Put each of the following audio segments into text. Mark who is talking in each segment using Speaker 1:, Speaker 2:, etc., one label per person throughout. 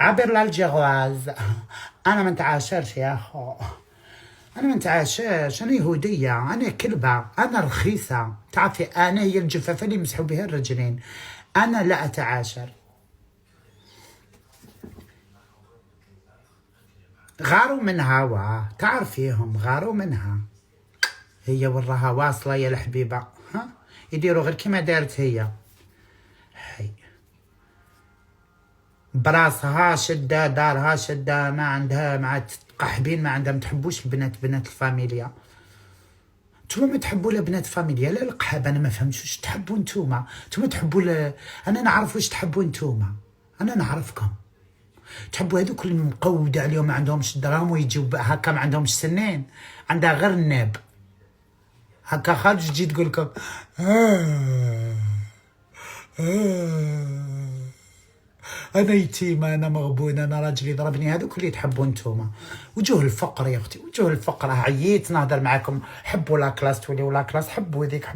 Speaker 1: عبر للجواز. انا ما نتعاشرش يا اخو، انا ما نتعاشرش، انا يهوديه، انا كلبه، انا رخيصه، تعرفي انا هي الجفافه اللي يمسحوا بها الرجلين، انا لا اتعاشر. غاروا منها تعرفيهم، غاروا منها هي وراها واصله يا الحبيبه، ها يديروا غير كيما دارت هي، هي براسها شده، دارها شده، ما عندها مع تقحبين، ما عندها، ما تحبوش البنات، بنات الفاميليا. نتوما ما تحبوا لا بنات فاميليا لا القحاب، انا ما فهمتش واش تحبوا نتوما تحبوا انا نعرف واش تحبوا نتوما، انا نعرفكم تحبوا هذوك اللي مقود عليهم ما عندهمش دراهم ويجيو هكا ما عندهمش سنين، عندها غير الناب هكا خارج تجي تقول لكم انا يتيمه، انا مغبونه، انا راجلي ضربني، هذوك اللي تحبوا نتوما. وجوه الفقر يا اختي، وجوه الفقر، عييت نهضر معاكم. حبوا لا كلاس توليو لا كلاس، حبوا ذيك،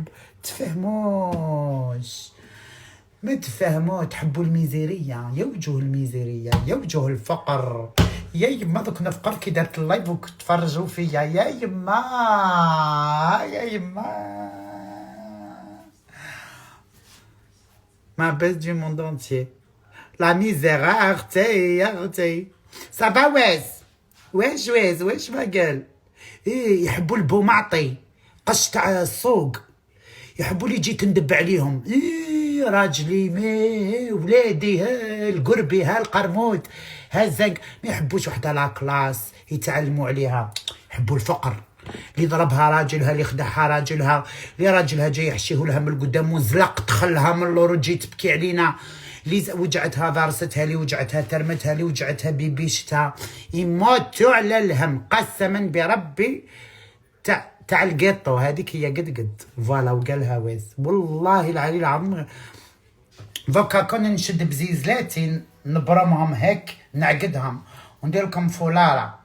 Speaker 1: تفهموش، ما تفهموا، تحبوا الميزيريه، يا وجوه الميزيريه، يا وجوه الفقر، يا يما دوك نفقر كي دارت اللايف وتفرجوا فيا، يا يما يا يما ما بس دي موند انتي لا ميزير. اختي اختي صافا واش ما قال ايه، يحبوا البومعطي، قش تاع السوق، يحبوا لي يجي تندب عليهم، ايه راجلي مي ولادي، ها القربي، ها القرموط، ها الزنق، ما يحبوش وحده لا كلاس يتعلموا عليها، يحبوا الفقر، اللي ضربها راجلها، اللي خدعها راجلها، اللي راجلها جاي يحشيه لها من القدام وزلق دخلها من اللور وتجي تبكي علينا، اللي وجعتها ضارستها، اللي وجعتها ترمتها، اللي وجعتها بيبيشتها، يموتوا على الهم قسما بربي. تاع القطو هذيك هي قد فوالا، وقالها واز والله العلي العظيم. دوكا كون نشد بزيزلاتي نبرمهم هيك، نعقدهم وندير لكم فولاره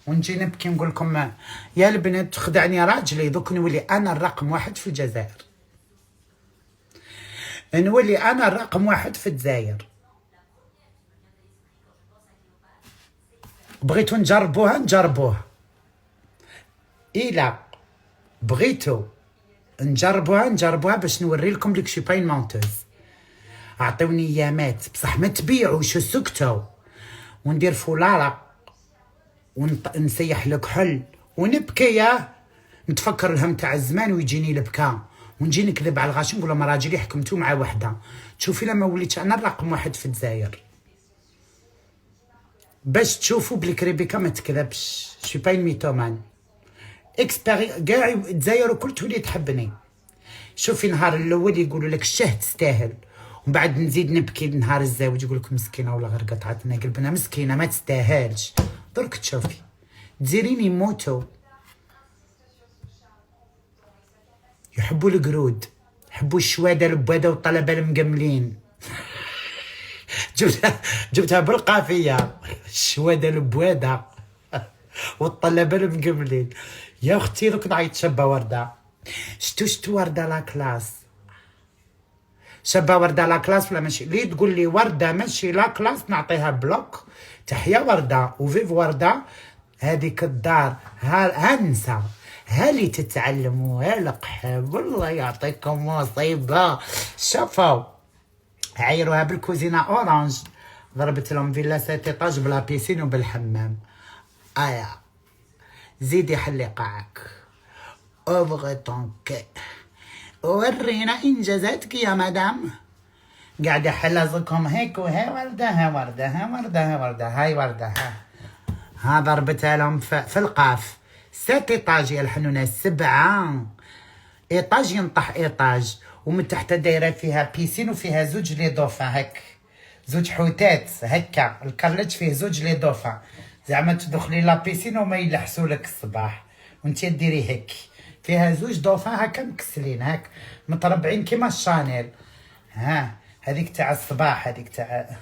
Speaker 1: ونجي نبكي نقول لكم يا البنات خدعني راجلي، دوك نولي انا الرقم واحد في الجزائر، نولي انا الرقم واحد في الجزائر. بغيتو نجربوها إلا بغيتو نجربوها باش نوري لكم لك شي باين مونتوز. اعطوني ايامات بصح ما تبيعوش، سكتوا، وندير فولاره ونسيح الكحل ونبكي، نتفكر الهم تاع الزمان ويجيني البكاء، ونجي نكذب على الغاشي نقول لهم راجلي حكمتو مع وحده. تشوفي لما وليت انا الرقم واحد في الجزائر، باش تشوفوا بلي ريبيكا ما تكذبش، شي باين ميتومان اكسبيري كاع الجزائر الكل تولي تحبني. شوفي النهار الاول يقولوا لك الشهد تستاهل، ومن بعد نزيد نبكي نهار الزواج يقول لك مسكينه ولا غير قطعتنا قلبنا، مسكينه ما تستاهلش. درك تشوفي تزيريني موتو. يحبوا القرود، يحبوا الشواده البواده والطلبه المقملين. جبتها بالقافيه، الشواده البواده والطلبه المقملين. يا اختي دوك نعيط شابه ورده، شتو ورده لا كلاس، شابه ورده لا كلاس ولا ماشي، لي تقول لي ورده ماشي لا كلاس نعطيها بلوك. تحيا ورده وفيف ورده، هذيك الدار ها ننسى، ها اللي تتعلموا، ها القحب، والله يعطيكم مصيبه. شوفوا عيروها بالكوزينه اورانج، ضربت لهم فيلا 7 ايطاج بلا بيسين وبالحمام. زيدي حلي قاعك، اوفغي طونكي، ورينا انجازاتك يا مدام. قاعده حلزكم هيك، وهي ورده، ها ورده، ها ورده، ها ورده، هاي ورده، ها ضربتها لهم في القاف 7 ايطاج يا الحنونه، 7 ايطاج ينطح ايطاج، ومن تحت دايره فيها بيسين وفيها زوج لي دوفا، هك زوج حوتات هكا، الكرلج فيه زوج لي دوفا، زعما تدخلي لا بيسين وما يلحسوا لك الصباح وانت ديري هيك، فيها زوج دوفا هكا مكسلين هك متربعين كيما الشانيل. ها هذيك تاع الصباح، هذيك تاع